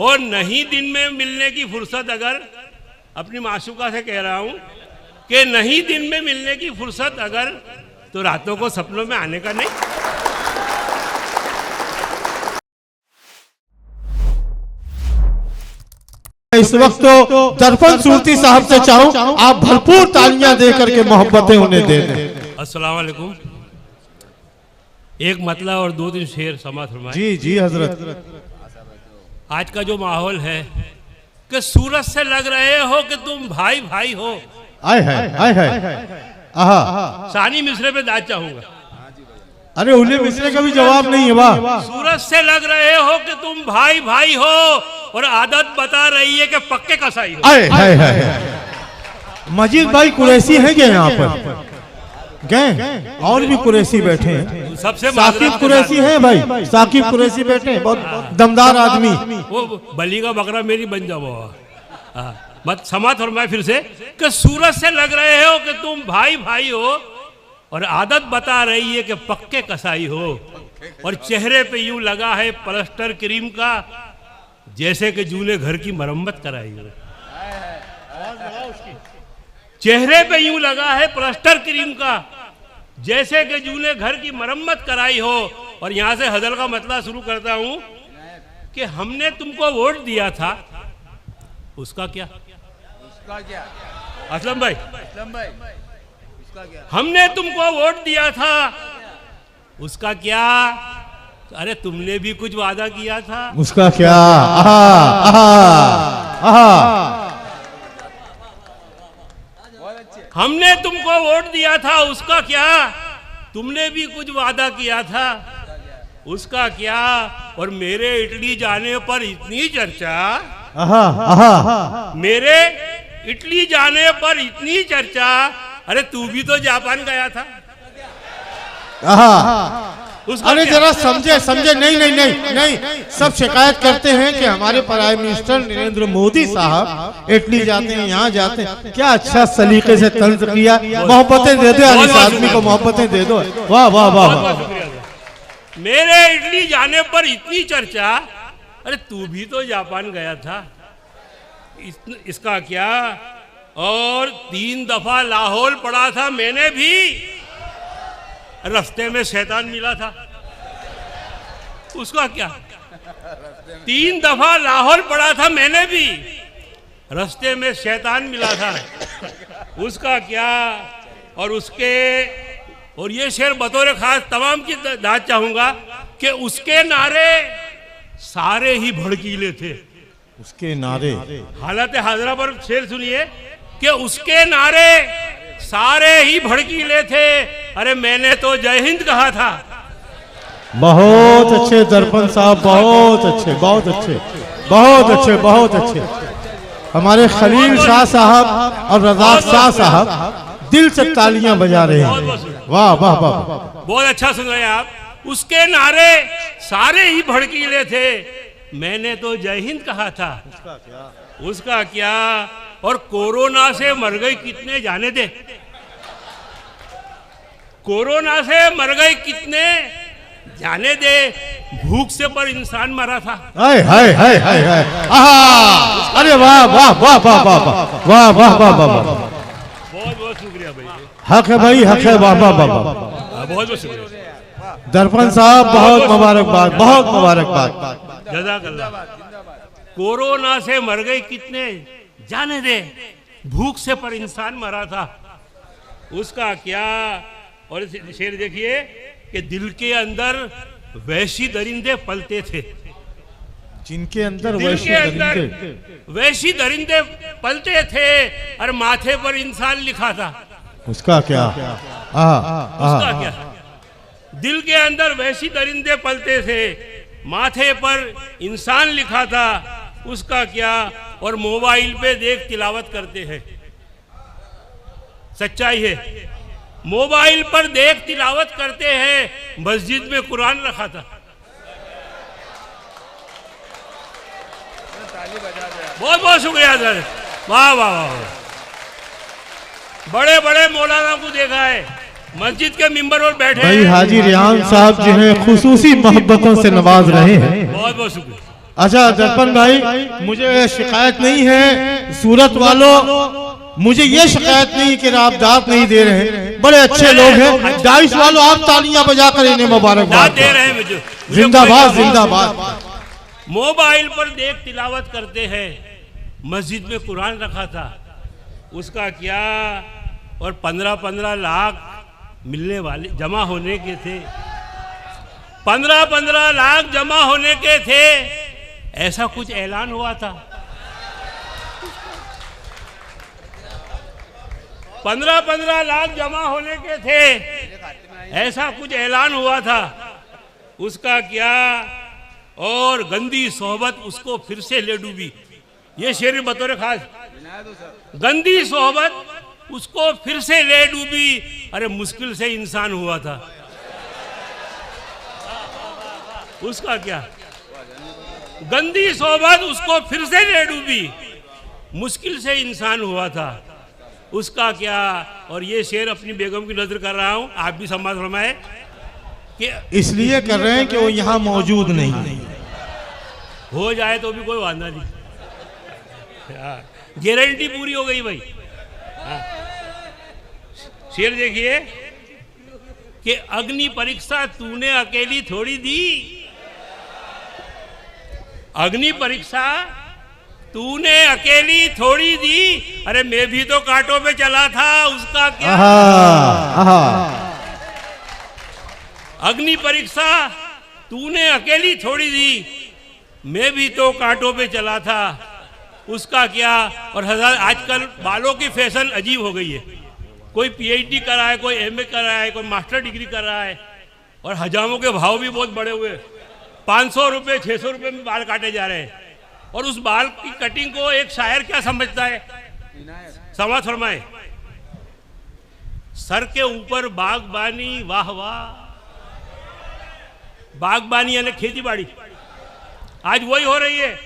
और नहीं दिन में मिलने की फुर्सत, अगर अपनी माशूका से कह रहा हूं कि नहीं दिन में मिलने की फुर्सत अगर, तो रातों को सपनों में आने का नहीं। इस वक्त तो दर्पण सूरती साहब से चाहूं आप भरपूर तालियां दे करके मोहब्बतें उन्हें दे दें। अस्सलाम वालेकुम। एक मतला और 2-3 शेर समाअत फरमाएं। जी जी हजरत। आज का जो माहौल है कि सूरज से लग रहे हो कि तुम भाई भाई हो। आए है आहा। सानी मिसरे पे दाद चाहूंगा। अरे उन्हें मिसरे का भी जवाब नहीं है। वाह। सूरज से लग रहे हो कि तुम भाई भाई हो और आदत बता रही है कि पक्के कसाई हो। आए है। मजीद भाई कुरैशी हैं क्या यहाँ पर? गए और भी कुरैशी बैठे हैं। सबसे साकिब कुरैशी हैं भाई, साकिब कुरैशी बैठे हैं, बहुत दमदार आदमी। वो बली का बकरा मेरी बन जाओ। मत समाअत फरमाए फिर से कि सूरज से लग रहे हो कि तुम भाई भाई हो और आदत बता रही है कि पक्के कसाई हो। और चेहरे पे यूं लगा है प्लास्टर क्रीम का, जैसे कि जूने घर की मरम्मत कराई हो। चेहरे पे यूं लगा है प्लास्टर क्रीम का, जैसे कि जूने घर की मरम्मत कराई हो। और यहां से हजल का मतलब शुरू करता हूं कि हमने तुमको वोट दिया था, उसका क्या? असलम भाई, हमने तुमको वोट दिया था, उसका क्या? अरे तुमने भी कुछ वादा किया था, उसका क्या? हमने तुमको वोट दिया था, उसका क्या? तुमने भी कुछ वादा किया था, उसका क्या? और मेरे इटली जाने पर इतनी चर्चा, मेरे इटली जाने पर इतनी चर्चा। अरे तू भी तो जापान गया था। अरे जरा समझे। नहीं, सब शिकायत करते हैं कि हमारे प्राइम मिनिस्टर नरेंद्र मोदी साहब इटली जाते हैं, यहाँ जाते हैं। क्या अच्छा सलीके से तंज किया। मोहब्बतें दे दो इस आदमी को, मोहब्बतें दे दो। वाह वाह वाह। मेरे इटली जाने पर इतनी चर्चा। अरे तू भी तो जापान गया था, इसका क्या? और 3 दफा लाहौर पड़ा था मैंने भी, रास्ते में शैतान मिला था, उसका क्या? 3 दफा लाहौर पड़ा था मैंने भी, रास्ते में शैतान मिला था, उसका क्या? और ये शेर बतौर खास तमाम की दाद चाहूंगा कि उसके नारे सारे ही भड़कीले थे। उसके नारे, हालत हाजरा पर शेर सुनिए कि उसके नारे सारे ही भड़कीले थे। अरे मैंने तो जय हिंद कहा था। बहुत अच्छे दर्पण साहब, बहुत अच्छे। हमारे खलील शाह साहब और रज़ाक शाह साहब दिल से तालियां बजा रहे हैं। वाह वाह वाह, बहुत अच्छा सुन रहे हैं आप। उसके नारे सारे ही भड़कीले थे, मैंने तो जय हिंद कहा था, उसका क्या? और कोरोना से मर गई कितने जाने दे, कोरोना से मर गए कितने जाने दे, भूख से पर इंसान मरा था। हाय हाय हाय हाय हाय। अरे वाह वाह वाह वाह वाह वाह वाह वाह वाह। बहुत शुक्रिया भाई। हक है भाई, हक है। वाह वाह वाह। बहुत शुक्रिया दर्पण साहब, बहुत मुबारकबाद, बहुत मुबारकबाद। जज़ाकल्लाह। कोरोना से मर गए कितने जाने दे, भूख से पर इंसान मरा था, उसका क्या? और शेर देखिए कि दिल के अंदर वैशी दरिंदे पलते थे, जिनके अंदर वैशी दरिंदे पलते थे, और माथे पर इंसान लिखा था, उसका क्या? उसका क्या? दिल के अंदर वैशी दरिंदे पलते थे, माथे पर इंसान लिखा था, उसका क्या? और मोबाइल पे देख तिलावत करते हैं। सच्चाई है, मोबाइल पर देख तिलावत करते हैं, मस्जिद में कुरान रखा था। बहुत बहुत शुक्रिया सर, वाह वाह वाह। बड़े बड़े मौलाना को देखा है मस्जिद के मिंबर पर बैठे भाई हाजी रियान साहब जो है खुसूसी मोहब्बतों से नवाज रहे हैं। बहुत बहुत शुक्रिया। अच्छा दर्पण भाई, मुझे शिकायत नहीं है, सूरत वालों मुझे ये शिकायत नहीं कि आप दांत नहीं दे रहे हैं, बड़े अच्छे लोग हैं। डाइस वालों आप तालियां बजाकर इन्हें मुबारकबाद दे रहे हैं मुझे। जिंदाबाद जिंदाबाद। मोबाइल पर देख तिलावत करते हैं, मस्जिद में कुरान रखा था, उसका क्या? और 15-15 लाख मिलने वाले जमा होने के थे, 15-15 लाख जमा होने के थे, ऐसा कुछ ऐलान हुआ था। 15-15 लाख जमा होने के थे, ऐसा कुछ ऐलान हुआ था, उसका क्या? और गंदी सोहबत उसको फिर से ले डूबी। ये शेर बतौर खास, गंदी सोहबत उसको फिर से ले डूबी। अरे मुश्किल से इंसान हुआ था, उसका क्या? गंदी सोहबत उसको फिर से ले डूबी, मुश्किल से इंसान हुआ था, उसका क्या? और ये शेर अपनी बेगम की नजर कर रहा हूं, आप भी सम्मान फरमाए कि इसलिए कर रहे हैं कि वो यहाँ मौजूद नहीं है। हो जाए तो भी कोई वादा नहीं, गारंटी पूरी हो गई भाई। शेर देखिए कि अग्नि परीक्षा तूने अकेली थोड़ी दी, अग्नि परीक्षा तूने अकेली थोड़ी दी। अरे मैं भी तो कांटों पे चला था, उसका क्या? अग्नि परीक्षा तूने अकेली थोड़ी दी, मैं भी तो कांटों पे चला था, उसका क्या? और हजार आजकल बालों की फैशन अजीब हो गई है, कोई पीएचडी कर रहा है, कोई एमए कर रहा है, कोई मास्टर डिग्री कर रहा है, और हजामों के भाव भी बहुत बड़े हुए, 500 रुपये 600 रुपये में बाल काटे जा रहे हैं। और उस बाल की कटिंग को एक शायर क्या समझता है? समाज फरमाए, सर के ऊपर बागबानी वाह वाह, बागबानी यानी खेती बाड़ी, आज वही हो रही है।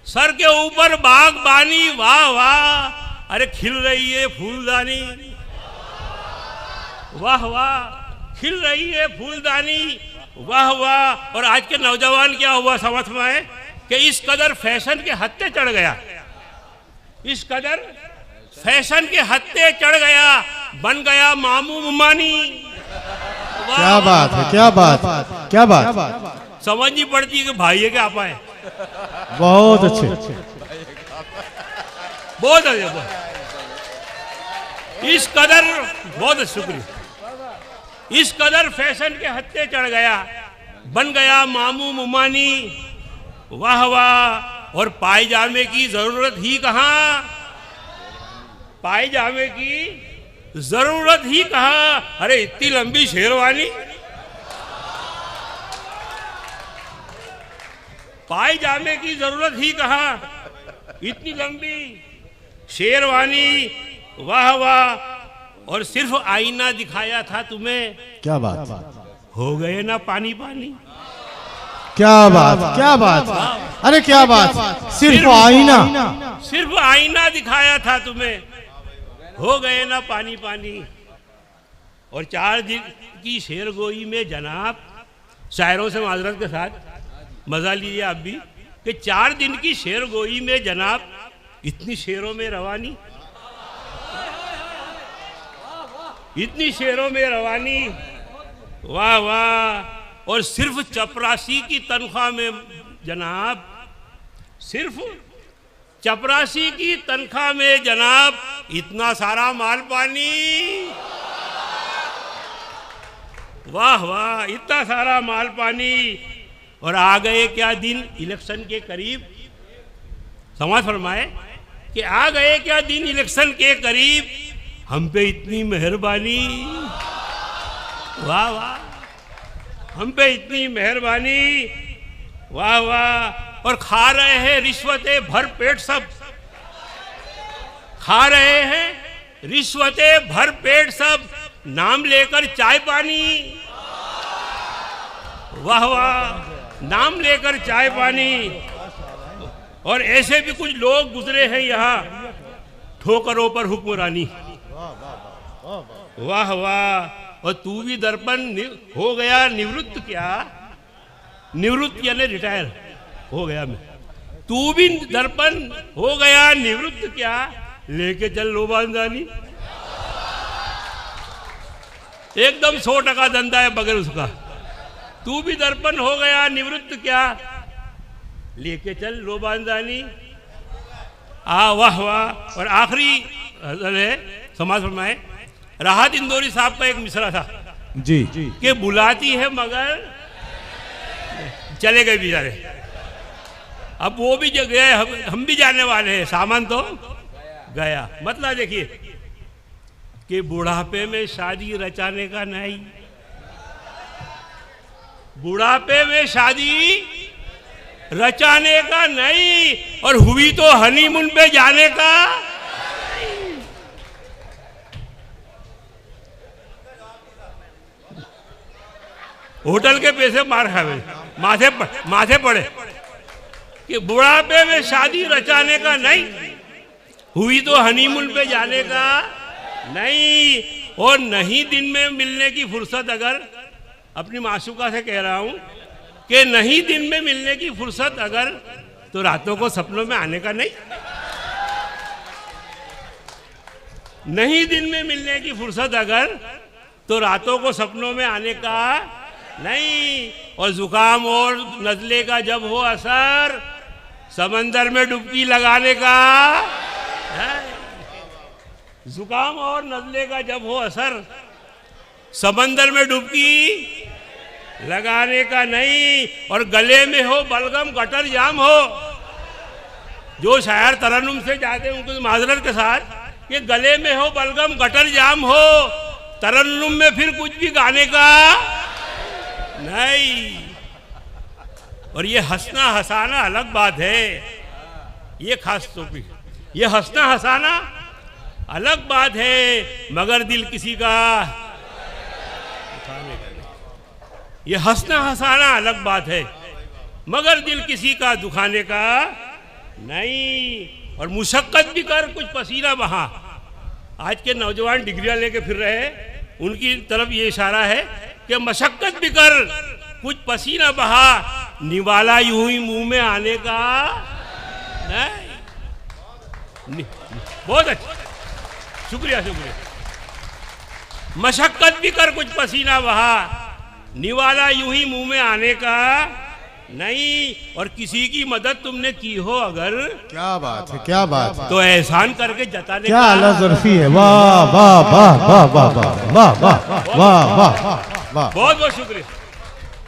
सर के ऊपर बागबानी वाह वाह, अरे खिल रही है फूलदानी, वाह वाह, खिल रही है फूलदानी, वाह वाह। और आज के नौजवान क्या हुआ समझ में है कि इस कदर फैशन के हत्ते चढ़ गया, इस कदर फैशन के हत्ते चढ़ गया, बन गया मामू मुमानी। क्या बात है, क्या बात, क्या बात, समझनी पड़ती है कि भाई है कि आपा है। बहुत अच्छे, बहुत अच्छे, इस कदर, बहुत शुक्रिया, इस कदर फैशन के हत्ते चढ़ गया, बन गया मामू मुमानी, वाह वाह। और पायजामे की जरूरत ही कहां, पायजामे की जरूरत ही कहां। अरे इतनी लंबी शेरवानी, पायजामे की जरूरत ही कहां, इतनी लंबी शेरवानी, वाह वाह। और सिर्फ आईना दिखाया था तुम्हें, क्या बात, हो गए ना पानी पानी, क्या बात, क्या बात, अरे क्या बात, सिर्फ आईना, सिर्फ आईना दिखाया था तुम्हें, हो गए ना पानी पानी। और 4 दिन की शेरगोई में जनाब, शायरों से माजरत के साथ मजा लीजिए आप भी, कि 4 दिन की शेरगोई में जनाब इतनी शेरों में रवानी, इतनी शेरों में रवानी, वाह वाह। और सिर्फ चपरासी की तनख्वाह में जनाब, सिर्फ चपरासी की तनख्वाह में जनाब इतना सारा माल पानी, वाह वाह, इतना सारा माल पानी। और आ गए क्या दिन इलेक्शन के करीब, समाज फरमाए कि आ गए क्या दिन इलेक्शन के करीब, हम पे इतनी मेहरबानी, वाह वाह, हम पे इतनी मेहरबानी, वाह वाह। और खा रहे हैं रिश्वतें भर पेट सब, खा रहे हैं रिश्वतें भर पेट सब, नाम लेकर चाय पानी, वाह वाह, नाम लेकर चाय पानी। और ऐसे भी कुछ लोग गुजरे हैं यहाँ, ठोकरों पर हुक्मरानी, वाह वाह। और तू भी दर्पण हो गया निवृत्त, क्या निवृत्त यानी रिटायर, हो गया मैं। तू भी दर्पण हो गया निवृत्त क्या, लेके चल लोबानदानी। एकदम 100% धंधा है बगैर उसका। तू भी दर्पण हो गया निवृत्त क्या, लेके चल लोबानदानी। वाह वाह। और आखिरी है समाज फरमाए, राहत इंदौरी साहब का एक मिसरा था जी कि बुलाती है मगर चले गए बेचारे। अब वो भी जो गए, हम भी जाने वाले हैं, सामान तो गया। मतलब देखिए कि बुढ़ापे में शादी रचाने का नहीं, बुढ़ापे में शादी रचाने का नहीं, और हुई तो हनीमून पे जाने का। होटल के पैसे मार खावे, माथे पड़े कि बुढ़ापे में शादी रचाने का नहीं, हुई तो हनीमून पे जाने का नहीं। और नहीं दिन में मिलने की फुर्सत, अगर अपनी मासूका से कह रहा हूं कि नहीं दिन में मिलने की फुर्सत अगर, तो रातों को सपनों में आने का नहीं। नहीं दिन में मिलने की फुर्सत अगर, तो रातों को सपनों में आने का नहीं। और जुकाम और नजले का जब हो असर, समंदर में डुबकी लगाने का। जुकाम और नजले का जब हो असर, समंदर में डुबकी लगाने का नहीं। और गले में हो बलगम गटर जाम हो, जो शायर तरन्नुम से जाते हैं उनको माजरत के साथ, कि गले में हो बलगम गटर जाम हो, तरन्नुम में फिर कुछ भी गाने का नहीं। और ये हंसना हंसाना अलग बात है, ये खास टॉपिक, ये हंसना हंसाना अलग बात है, मगर दिल किसी का दुखाने का नहीं। ये हंसना हंसाना अलग बात है, मगर दिल किसी का दुखाने का नहीं। और मुशक्कत भी कर कुछ पसीना बहा। आज के नौजवान डिग्रियां लेके फिर रहे, उनकी तरफ ये इशारा है कि मशक्कत भी कर कुछ पसीना बहा, निवाला यूं ही मुंह में आने का नहीं। बहुत अच्छा, शुक्रिया शुक्रिया। मशक्कत भी कर कुछ पसीना बहा, निवाला यूं ही मुंह में आने का नहीं। और किसी की मदद तुमने की हो अगर, क्या बात है, क्या बात है, तो एहसान करके जताने क्या का। आला ज़र्फ़ी है। वाह वाह वाह वाह वाह वाह वाह वाह वाह वाह। बहुत बहुत शुक्रिया।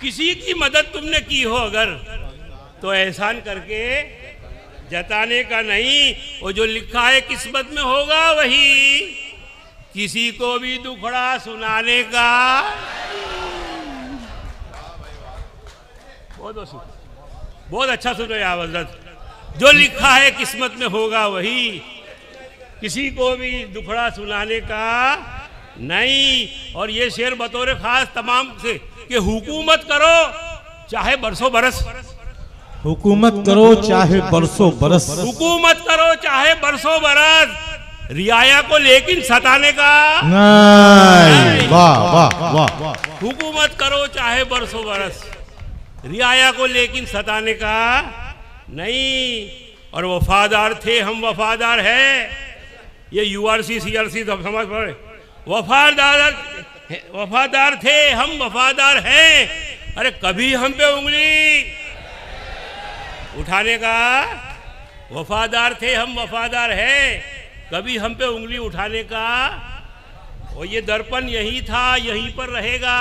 किसी की मदद तुमने की हो अगर, तो एहसान करके जताने का नहीं। और जो लिखा है किस्मत में होगा वही, किसी को भी दुखड़ा सुनाने का। बहुत बहुत शुक्रिया, बहुत अच्छा सुन रहे आप हज़रत। जो लिखा है किस्मत में होगा वही, किसी को भी दुखड़ा सुनाने का नहीं। और ये शेर बतौर खास तमाम से कि हुकूमत करो चाहे बरसों बरस, हुकूमत करो चाहे बरसों बरस, हुकूमत करो चाहे बरसों बरस, रियाया को लेकिन सताने का नहीं। वाह वाह वाह। हुकूमत करो चाहे बरसों बरस, रियाया को लेकिन सताने का नहीं। और वफादार थे हम वफादार है, ये यूआरसी सीआरसी समझ पड़े। वफादार थे हम वफादार हैं, अरे कभी हम पे उंगली उठाने का। वफादार थे हम वफादार हैं, कभी हम पे उंगली उठाने का। और ये दर्पण यही था, यहीं पर रहेगा।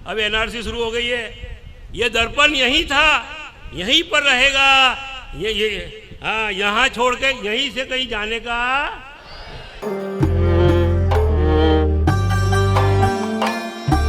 अब एनआरसी शुरू हो गई है, ये दर्पण यही था, यहीं पर रहेगा। ये हाँ, यहाँ छोड़ के यहीं से कहीं जाने का